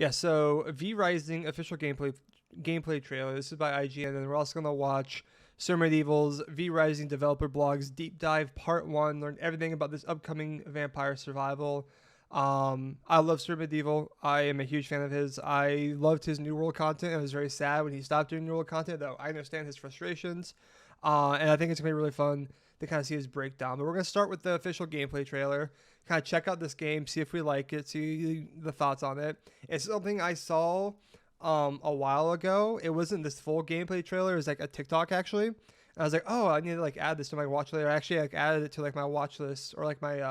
Yeah, so V Rising official gameplay trailer. This is by IGN, and we're also gonna watch Sir Medieval's V Rising developer blogs deep dive part one. Learn everything about this upcoming vampire survival. I love Sir Medieval. I am a huge fan of his. I loved his New World content. I was very sad when he stopped doing New World content, though I understand his frustrations. And I think it's gonna be really fun to kind of see his breakdown. But we're gonna start with the official gameplay trailer. Kind of check out this game, see if we like it, see the thoughts on it. It's something I saw a while ago. It wasn't this full gameplay trailer. It was like a TikTok actually. And I was like, oh, I need to like add this to my watch list. I actually like added it to like my watch list or like my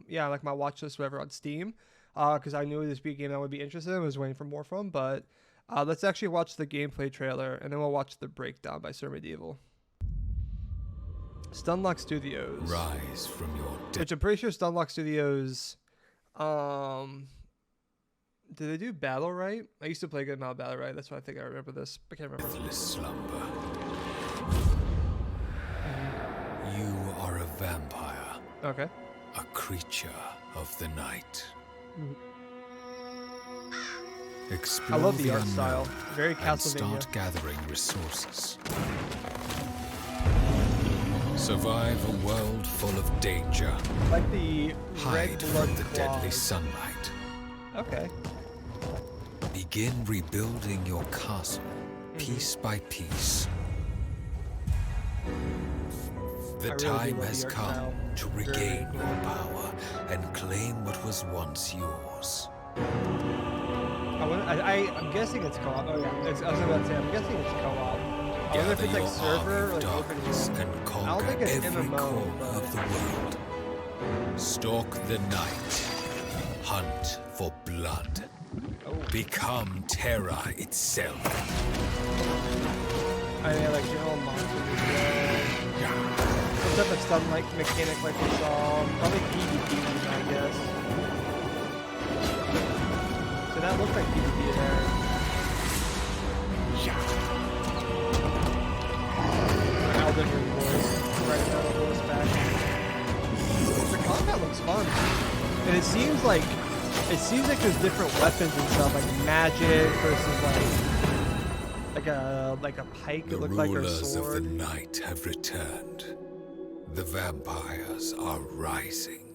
like my watch list whatever on Steam. Because I knew this would be a game I would be interested in. I was waiting for more from. But let's actually watch the gameplay trailer and then we'll watch the breakdown by Sir Medieval. Stunlock Studios. Rise from your death. Which I'm pretty sure Stunlock Studios. Did they do Battle Right? I used to play a good amount of Battle Right. That's why I think I remember this. I can't remember. Deathless slumber. You are a vampire. Okay. A creature of the night. Explore I love the art unknown style. Very and Castlevania. start gathering resources. Survive a world full of danger. Like the Hide red from blood the deadly claws. sunlight. Okay. Begin rebuilding your castle, piece by piece. The I really do time love has the art come style. to Very regain cool. your power and claim what was once yours. I'm guessing it's co-op. Oh yeah. I was about to say, I'm guessing it's co-op. I wonder if Gather it's like your server army or of like darkness open. and I don't conquer think it's every MMO, corner but- of the world. Stalk the night. Hunt for blood. Oh. Become terror itself. I mean, like general monsters as well. Some type of stun like mechanic like we saw. Probably PvP, I guess. So that looked like PvP there. Elden Ring voice. Right now, the voice back. The combat looks fun. And it seems like there's different weapons and stuff, like magic versus like a pike. The It looked like, or rulers of the sword. night have returned. The vampires are rising.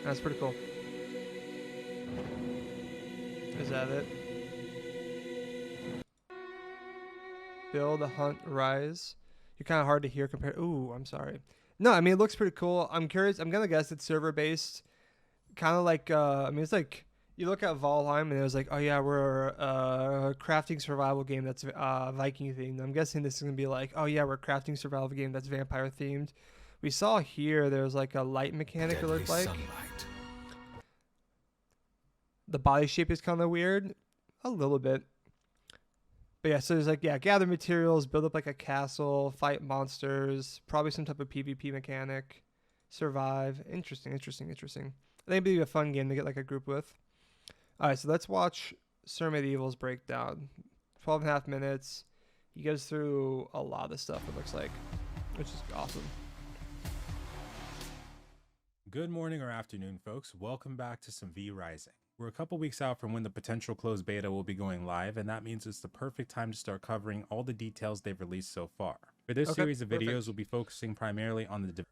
That's pretty cool. Is that it? Build, hunt, rise. You're kind of hard to hear compared. Ooh, I'm sorry. No, I mean it looks pretty cool. I'm curious. I'm gonna guess it's server based. Kind of like I mean it's like you look at Valheim and it was like, oh yeah, we're a crafting survival game that's Viking themed. I'm guessing this is gonna be like, oh yeah, we're a crafting survival game that's vampire themed. We saw here there's like a light mechanic. It Deadly looked like sunlight. the body shape is kind of weird, a little bit. But yeah, so there's like, yeah, gather materials, build up like a castle, fight monsters, probably some type of PvP mechanic, survive. Interesting. I think it'd be a fun game to get like a group with. All right, so let's watch Sir Medieval's breakdown. 12 and a half minutes. He goes through a lot of stuff, it looks like, which is awesome. Good morning or afternoon, folks. Welcome back to some V Rising. We're a couple weeks out from when the potential closed beta will be going live, and that means it's the perfect time to start covering all the details they've released so far. For this series of videos, we'll be focusing primarily on the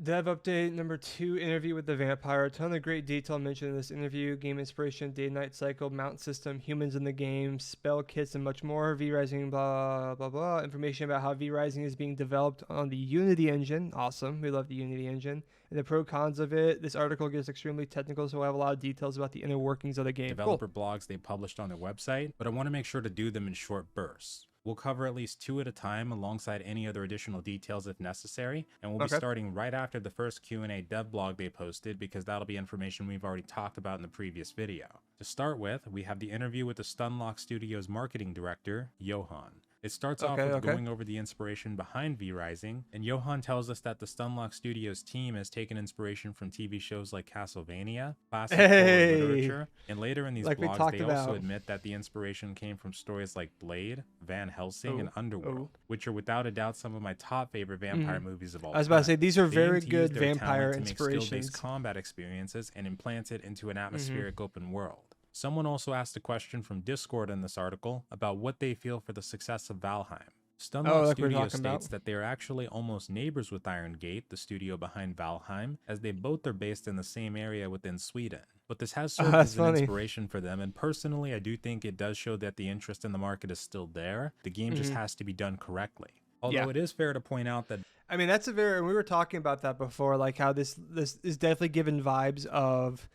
Dev update number 2, interview with the vampire. A ton of great detail mentioned in this interview. Game inspiration, day-night cycle, mount system, humans in the game, spell kits, and much more. V Rising, blah, blah, blah. Information about how V Rising is being developed on the Unity engine. Awesome. We love the Unity engine. And the pro cons of it. This article gets extremely technical, so I have a lot of details about the inner workings of the game. developer blogs they published on their website, but I want to make sure to do them in short bursts. We'll cover at least 2 at a time alongside any other additional details if necessary, and we'll be starting right after the first Q&A dev blog they posted because that'll be information we've already talked about in the previous video. To start with, we have the interview with the Stunlock Studios marketing director, Johan. It starts off Okay, with okay. going over the inspiration behind V Rising, and Johan tells us that the Stunlock Studios team has taken inspiration from TV shows like Castlevania, classic horror Hey, literature, and later in these like we blogs talked they also about. admit that the inspiration came from stories like Blade, Van Helsing, and Oh, Underworld, oh. which are without a doubt some of my top favorite vampire movies of all I was about to time. say these are They aim very to use good their vampire talent to make skill-based inspirations. combat experiences and implant it into an atmospheric open world. Someone also asked a question from Discord in this article about what they feel for the success of Valheim. Oh, Stunlock like we are Studios talking about. states that they are actually almost neighbors with Iron Gate, the studio behind Valheim, as they both are based in the same area within Sweden. But this has served That's as an funny. inspiration for them, and personally I do think it does show that the interest in the market is still there. The game just has to be done correctly. Although Yeah. it is fair to point out that I mean, that's a very. We were talking about that before, like how this is definitely given vibes of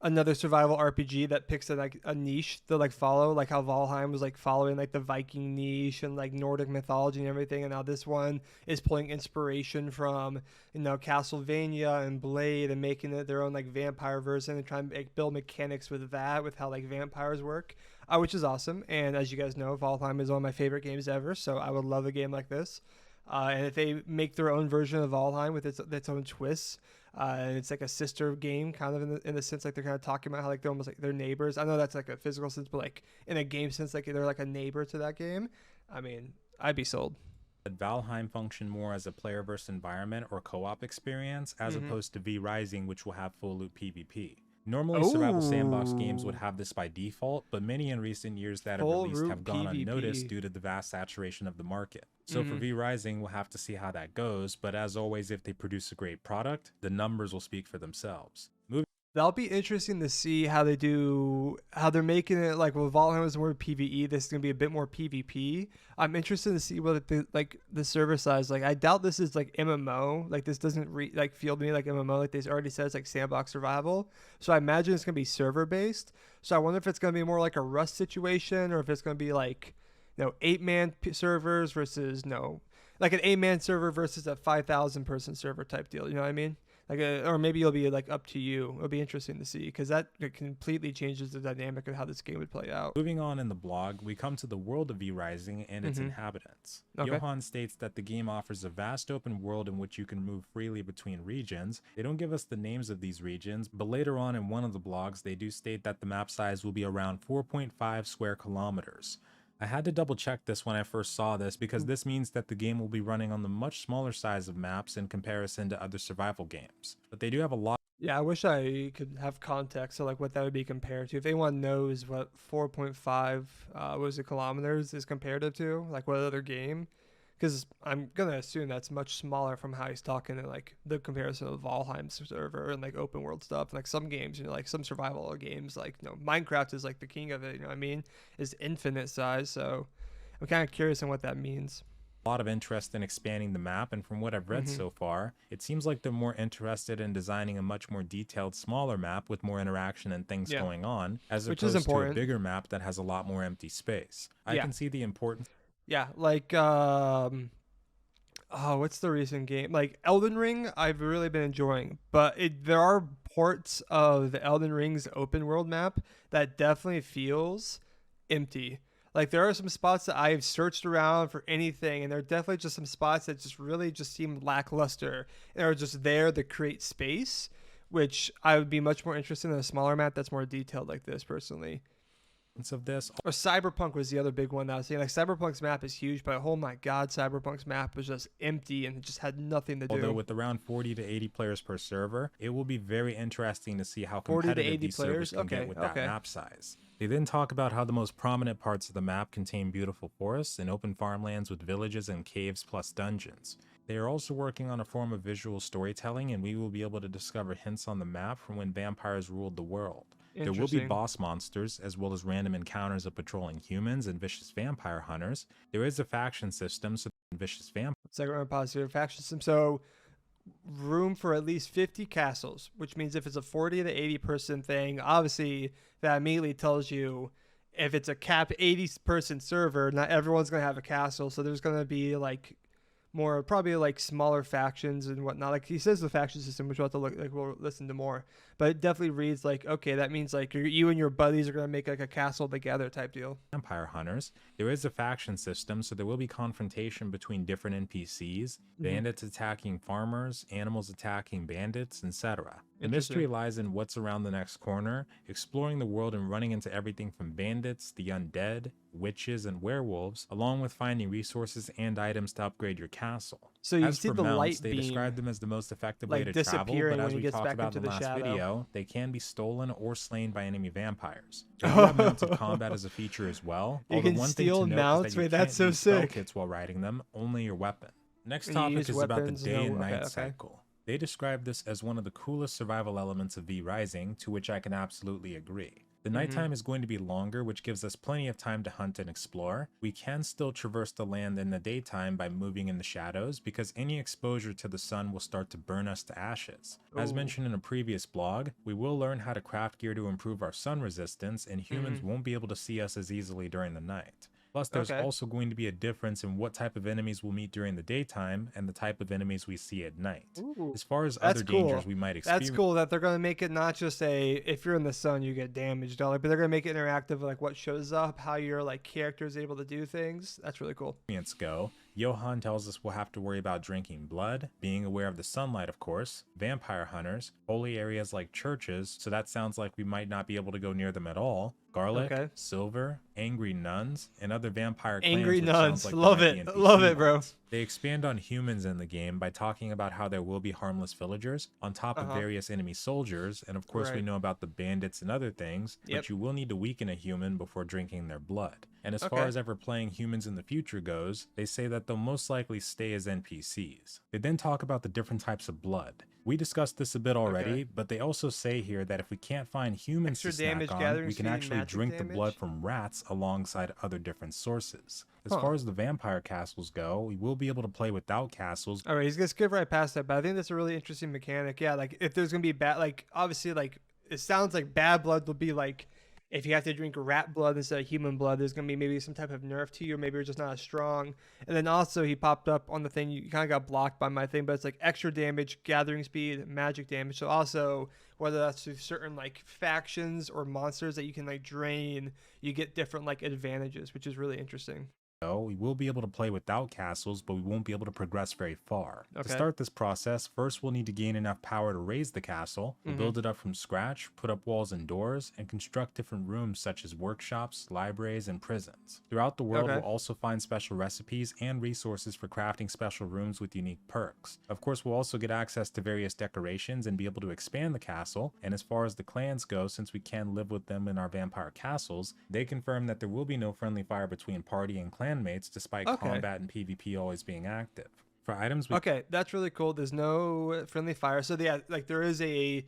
another survival RPG that picks a niche to like follow, like how Valheim was like following like the Viking niche and like Nordic mythology and everything, and now this one is pulling inspiration from Castlevania and Blade and making it their own like vampire version and trying to build mechanics with that, with how like vampires work, which is awesome. And as you guys know, Valheim is one of my favorite games ever, so I would love a game like this. And if they make their own version of Valheim with its own twists, and it's like a sister game, kind of in the sense like they're kind of talking about how like they're almost like they're neighbors. I know that's like a physical sense, but like in a game sense, like they're like a neighbor to that game. I mean, I'd be sold. Valheim function more as a player versus environment or co-op experience as opposed to V Rising, which will have full loop PvP. Normally, survival sandbox games would have this by default, but many in recent years that have Full released loop have gone PvP. unnoticed due to the vast saturation of the market. So for V Rising, we'll have to see how that goes, but as always, if they produce a great product, the numbers will speak for themselves. That'll be interesting to see how they're making it. Like, well, Valheim is more PvE. This is gonna be a bit more PvP. I'm interested to see what the server size. Like, I doubt this is like MMO. Like, this doesn't feel to me like MMO. Like, they already said it's like sandbox survival. So I imagine it's gonna be server based. So I wonder if it's gonna be more like a Rust situation, or if it's gonna be like 8-man servers versus like an 8-man server versus a 5,000 person server type deal. You know what I mean? Or maybe it'll be like up to you. It'll be interesting to see, because that completely changes the dynamic of how this game would play out. Moving on in the blog, we come to the world of V Rising and its inhabitants. Okay. Johan states that the game offers a vast open world in which you can move freely between regions. They don't give us the names of these regions, but later on in one of the blogs, they do state that the map size will be around 4.5 square kilometers. I had to double check this when I first saw this, because this means that the game will be running on the much smaller size of maps in comparison to other survival games. But they do have a lot. Yeah, I wish I could have context of like what that would be compared to. If anyone knows what 4.5 kilometers is comparative to, like what other game, because I'm gonna assume that's much smaller from how he's talking in like the comparison of Valheim server and like open world stuff. And, like some games, like some survival games, like Minecraft is like the king of it. You know what I mean? Is infinite size. So I'm kind of curious on what that means. A lot of interest in expanding the map, and from what I've read so far, it seems like they're more interested in designing a much more detailed, smaller map with more interaction and things going on, as Which is opposed to a important. bigger map that has a lot more empty space. I can see the importance. Yeah, like what's the recent game? Like Elden Ring, I've really been enjoying, but there are parts of the Elden Ring's open world map that definitely feels empty. Like there are some spots that I've searched around for anything, and there are definitely just some spots that just really just seem lackluster and are just there to create space, which I would be much more interested in a smaller map that's more detailed like this personally. Of this. Or Cyberpunk was the other big one that I was saying. Like Cyberpunk's map is huge, but oh my god, Cyberpunk's map was just empty and it just had nothing to do. Although with around 40 to 80 players per server, it will be very interesting to see how 40 to competitive 80 these servers can get with that okay. map size. They then talk about how the most prominent parts of the map contain beautiful forests and open farmlands with villages and caves plus dungeons. They are also working on a form of visual storytelling, and we will be able to discover hints on the map from when vampires ruled the world. There will be boss monsters, as well as random encounters of patrolling humans and vicious vampire hunters. There is a faction system, so vicious vampire. Second round positive faction system. So room for at least 50 castles, which means if it's a 40 to 80 person thing, obviously that immediately tells you if it's a cap 80 person server, not everyone's going to have a castle. So there's going to be like more probably like smaller factions and whatnot. Like he says the faction system, which we'll have to look like we'll listen to more. But it definitely reads like, okay, that means like you and your buddies are gonna make like a castle together type deal. Vampire hunters, there is a faction system, so there will be confrontation between different NPCs, bandits attacking farmers, animals attacking bandits, etc. The mystery lies in what's around the next corner, exploring the world and running into everything from bandits, the undead, witches, and werewolves, along with finding resources and items to upgrade your castle. So you As see for the mounts, light they beam, describe them as the most effective way like to travel, disappearing but as when he we gets talked back about in into the the last shadow. video, they can be stolen or slain by enemy vampires. They do have mounted combat as a feature as well. You although can one steal thing to note mounts? is that you Wait, that's can't so use spell sick. kits while riding them, only your weapon. Next And you topic use is about the weapons, day and okay, night okay. cycle. They describe this as one of the coolest survival elements of V Rising, to which I can absolutely agree. The nighttime is going to be longer, which gives us plenty of time to hunt and explore. We can still traverse the land in the daytime by moving in the shadows, because any exposure to the sun will start to burn us to ashes. As Ooh. mentioned in a previous blog, we will learn how to craft gear to improve our sun resistance, and humans won't be able to see us as easily during the night. Plus, there's Okay. also going to be a difference in what type of enemies we'll meet during the daytime and the type of enemies we see at night. Ooh, As far as that's other cool. dangers we might experience, That's cool that they're gonna make it not just if you're in the sun you get damaged, but they're gonna make it interactive, like what shows up, how your like character is able to do things. That's really cool. go, Johan tells us we'll have to worry about drinking blood, being aware of the sunlight, of course, vampire hunters, holy areas like churches, so that sounds like we might not be able to go near them at all, garlic, Okay. silver, angry nuns, and other vampire clans. Angry which nuns, sounds like there love might be it, NPC love it, bro. ones. They expand on humans in the game by talking about how there will be harmless villagers on top of various enemy soldiers, and of course we Right. know about the bandits and other things, Yep. but you will need to weaken a human before drinking their blood. And as far Okay. as ever playing humans in the future goes, they say that they'll most likely stay as NPCs. They then talk about the different types of blood. We discussed this a bit already, Okay. but they also say here that if we can't find humans Extra to snack damage, on, gathering we can speed, actually magic drink the blood damage? from rats alongside other different sources. As Huh. far as the vampire castles go, we will be able to play without castles. All right, he's gonna skip right past that, but I think that's a really interesting mechanic. Yeah, like if there's gonna be bad, like obviously, like it sounds like bad blood will be like if you have to drink rat blood instead of human blood, there's gonna be maybe some type of nerf to you, or maybe you're just not as strong. And then also he popped up on the thing, you kind of got blocked by my thing, but it's like extra damage, gathering speed, magic damage. So also whether that's through certain like factions or monsters that you can like drain, you get different like advantages, which is really interesting. We will be able to play without castles, but we won't be able to progress very far. To Okay. start this process, first we'll need to gain enough power to raise the castle. We'll build it up from scratch, put up walls and doors, and construct different rooms such as workshops, libraries, and prisons. Throughout the world, Okay. we'll also find special recipes and resources for crafting special rooms with unique perks. Of course, we'll also get access to various decorations and be able to expand the castle. And as far as the clans go, since we can live with them in our vampire castles, they confirm that there will be no friendly fire between party and clan mates, despite Okay. combat and PvP always being active. For items, we Okay, that's really cool. There's no friendly fire. So yeah, like there is a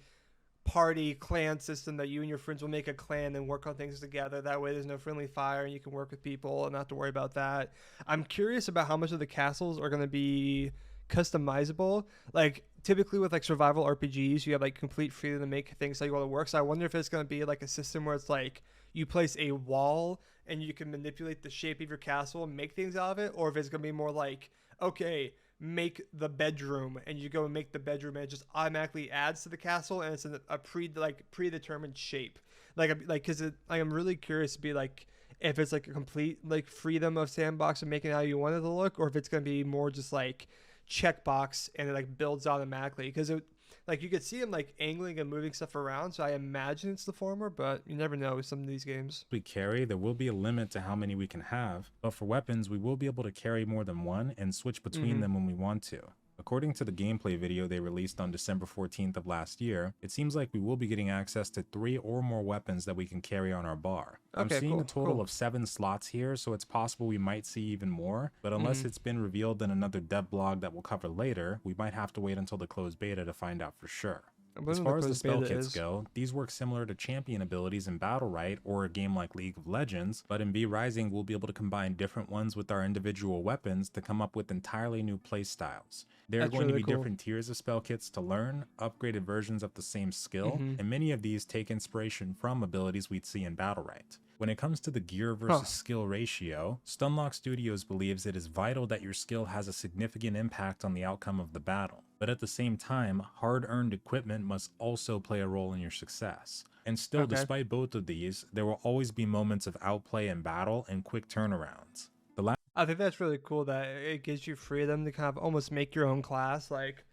party clan system that you and your friends will make a clan and work on things together. That way there's no friendly fire and you can work with people and not have to worry about that. I'm curious about how much of the castles are going to be customizable. Like typically with like survival RPGs, you have like complete freedom to make things how you want to work. So I wonder if it's going to be like a system where it's like you place a wall and you can manipulate the shape of your castle and make things out of it, or if it's going to be more like, okay, make the bedroom and you go and make the bedroom and it just automatically adds to the castle and it's a predetermined shape. Because I'm really curious to be like if it's like a complete like freedom of Sandbox and making it how you want it to look, or if it's going to be more just like checkbox and it like builds automatically, because it like you could see him like angling and moving stuff around, so I imagine it's the former, but you never know with some of these games. carry, there will be a limit to how many we can have, but for weapons, we will be able to carry more than one and switch between them when we want to. According to the gameplay video they released on December 14th of last year, it seems like we will be getting access to 3 or more weapons that we can carry on our bar. I'm Okay, seeing cool, a total cool. of 7 slots here, so it's possible we might see even more, but unless it's been revealed in another dev blog that we'll cover later, we might have to wait until the closed beta to find out for sure. As far as the spell kits go, these work similar to champion abilities in Battle.Right or a game like League of Legends, but in V Rising we'll be able to combine different ones with our individual weapons to come up with entirely new playstyles. There are That's going to really be cool. different tiers of spell kits to learn, upgraded versions of the same skill, and many of these take inspiration from abilities we'd see in Battle.Right. When it comes to the gear versus skill ratio, Stunlock Studios believes it is vital that your skill has a significant impact on the outcome of the battle. But at the same time, hard-earned equipment must also play a role in your success. And still, despite both of these, there will always be moments of outplay in battle and quick turnarounds. I think that's really cool that it gives you freedom to kind of almost make your own class. Like,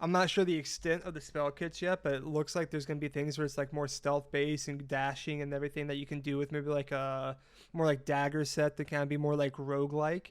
I'm not sure the extent of the spell kits yet, but it looks like there's going to be things where it's like more stealth based and dashing and everything that you can do with maybe like a more like dagger set to kind of be more like roguelike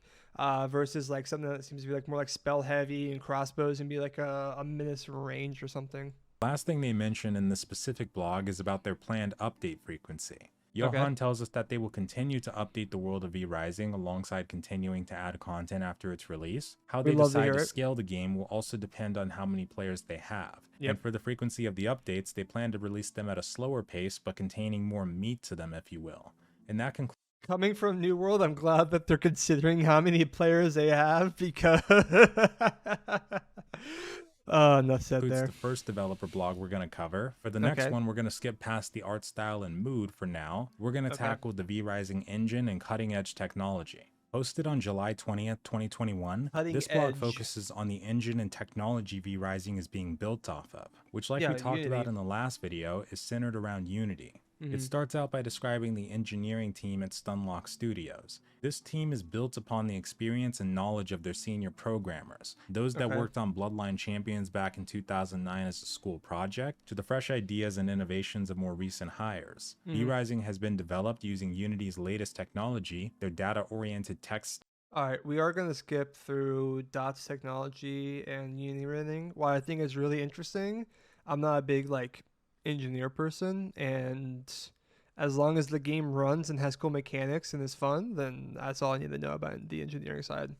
versus like something that seems to be like more like spell heavy and crossbows and be like a menace range or something. Last thing they mention in this specific blog is about their planned update frequency. Johan tells us that they will continue to update the world of V Rising alongside continuing to add content after its release. How they decide to scale the game will also depend on how many players they have. And for the frequency of the updates, they plan to release them at a slower pace, but containing more meat to them, if you will. And that concludes. Coming from New World, I'm glad that they're considering how many players they have because... enough said there. The first developer blog we're going to cover. For the next one, we're going to skip past the art style and mood for now. We're going to tackle the V Rising engine and cutting edge technology. Posted on July 20th, 2021, this blog focuses on the engine and technology V Rising is being built off of, which like we talked about in the last video, is centered around Unity. It starts out by describing the engineering team at Stunlock Studios. This team is built upon the experience and knowledge of their senior programmers, those that worked on Bloodline Champions back in 2009 as a school project, to the fresh ideas and innovations of more recent hires. V Rising has been developed using Unity's latest technology, their data-oriented text. Alright, we are going to skip through Dot's technology and Unity running. What I think is really interesting, I'm not a big like engineer person, and as long as the game runs and has cool mechanics and is fun, then that's all I need to know about the engineering side.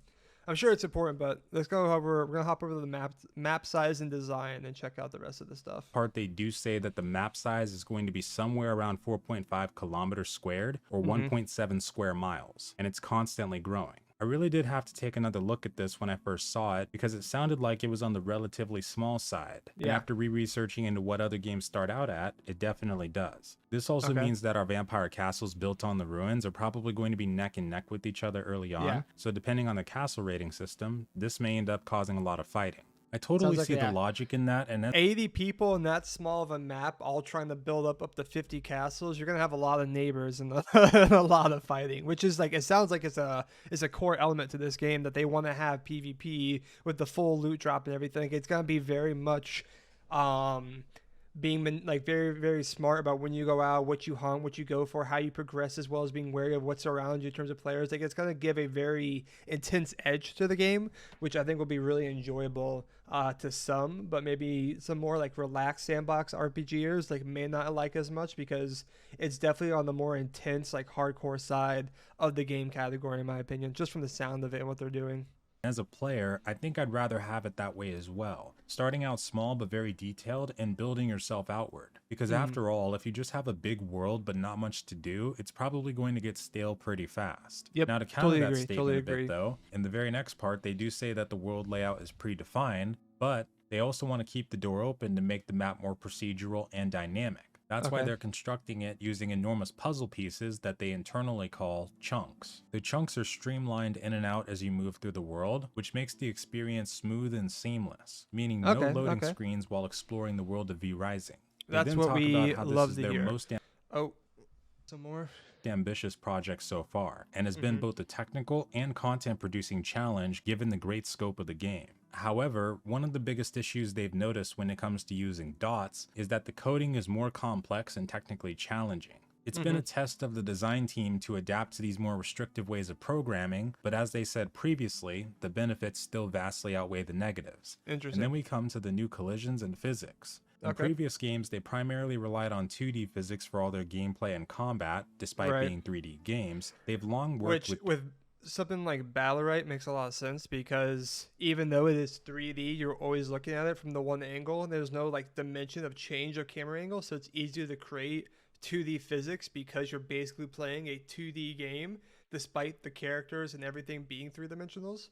I'm sure it's important, but let's go over. We're gonna hop over to the map size and design and check out the rest of the stuff. They do say that the map size is going to be somewhere around 4.5 kilometers squared or 1.7 square miles, and it's constantly growing. I really did have to take another look at this when I first saw it because it sounded like it was on the relatively small side. And after researching into what other games start out at, it definitely does. This also means that our vampire castles built on the ruins are probably going to be neck and neck with each other early on. So depending on the castle rating system, this may end up causing a lot of fighting. I totally see the logic in that. And 80 people in that small of a map all trying to build up to 50 castles, you're going to have a lot of neighbors and a lot of fighting, which is like, it sounds like it's a core element to this game that they want to have PvP with the full loot drop and everything. It's going to be very much being like very, very smart about when you go out, what you hunt, what you go for, how you progress, as well as being wary of what's around you in terms of players. Like, it's going to give a very intense edge to the game, which I think will be really enjoyable to some, but maybe some more like relaxed sandbox RPGers like may not like as much because it's definitely on the more intense, like hardcore side of the game category, in my opinion, just from the sound of it and what they're doing. As a player, I think I'd rather have it that way as well. Starting out small but very detailed and building yourself outward. Because after all, if you just have a big world but not much to do, it's probably going to get stale pretty fast. Now to counter that statement a bit though, in the very next part they do say that the world layout is predefined, but they also want to keep the door open to make the map more procedural and dynamic. That's why they're constructing it using enormous puzzle pieces that they internally call chunks. The chunks are streamlined in and out as you move through the world, which makes the experience smooth and seamless, meaning no loading screens while exploring the world of V Rising. That's what we love to hear. Some more ambitious project so far, and has been both a technical and content producing challenge given the great scope of the game. However, one of the biggest issues they've noticed when it comes to using dots is that the coding is more complex and technically challenging. It's been a test of the design team to adapt to these more restrictive ways of programming, but as they said previously, the benefits still vastly outweigh the negatives. And then we come to the new collisions and physics. In previous games, they primarily relied on 2D physics for all their gameplay and combat, despite being 3D games. They've long worked with something like Battlerite makes a lot of sense because even though it is 3D, you're always looking at it from the one angle. There's no like dimension of change of camera angle, so it's easier to create 2D physics because you're basically playing a 2D game despite the characters and everything being three-dimensionals.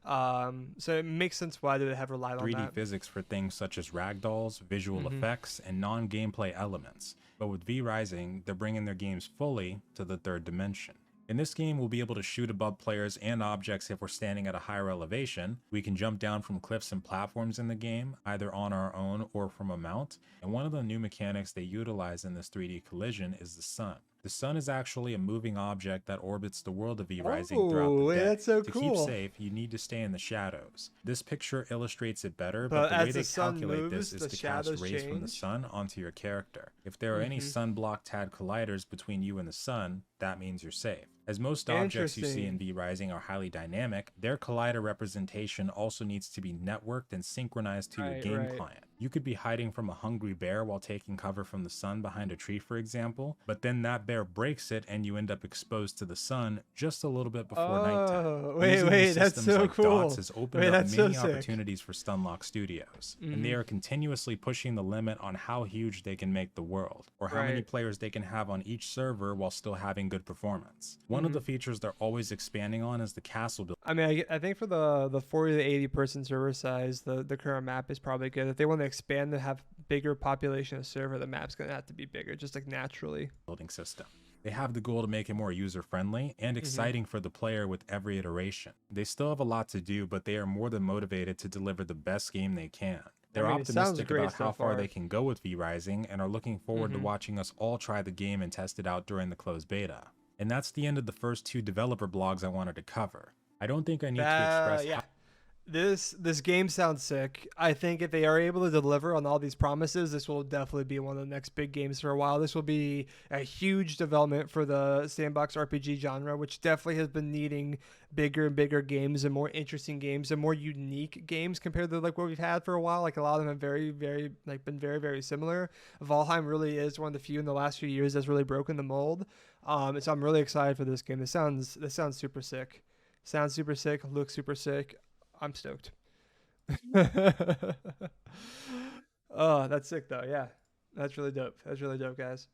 So it makes sense why they have relied on 3D that. physics for things such as ragdolls, visual effects, and non-gameplay elements. But with V Rising, they're bringing their games fully to the third dimension. In this game, we'll be able to shoot above players and objects if we're standing at a higher elevation. We can jump down from cliffs and platforms in the game, either on our own or from a mount. And one of the new mechanics they utilize in this 3D collision is the sun. The sun is actually a moving object that orbits the world of V Rising throughout the day. That's so to cool. keep safe, you need to stay in the shadows. This picture illustrates it better, But but the as way the they sun calculate moves, this the is to cast shadows rays from the change? sun onto your character. If there are any sun-block tad colliders between you and the sun, that means you're safe. As most objects you see in V Rising are highly dynamic, their collider representation also needs to be networked and synchronized to your game client. You could be hiding from a hungry bear while taking cover from the sun behind a tree, for example, but then that bear breaks it and you end up exposed to the sun just a little bit before nighttime. Using these that's systems so like cool. dots has opened up so many sick. opportunities for Stunlock Studios, and they are continuously pushing the limit on how huge they can make the world, or how many players they can have on each server while still having good performance. One of the features they're always expanding on is the castle build. I mean, I think for the 40 to 80 person server size, the current map is probably good. If they want to expand and have bigger population of server, the map's going to have to be bigger, just like naturally. Building system. They have the goal to make it more user-friendly and exciting for the player with every iteration. They still have a lot to do, but they are more than motivated to deliver the best game they can. They're optimistic about how far they can go with V Rising and are looking forward to watching us all try the game and test it out during the closed beta. And that's the end of the first two developer blogs I wanted to cover. I don't think I need to express how This game sounds sick. I think if they are able to deliver on all these promises, this will definitely be one of the next big games for a while. This will be a huge development for the sandbox RPG genre, which definitely has been needing bigger and bigger games and more interesting games and more unique games compared to like what we've had for a while. Like a lot of them have been very, very similar. Valheim really is one of the few in the last few years that's really broken the mold. And so I'm really excited for this game. This sounds super sick. Sounds super sick. Looks super sick. I'm stoked. Oh, that's sick though. Yeah, that's really dope. That's really dope, guys.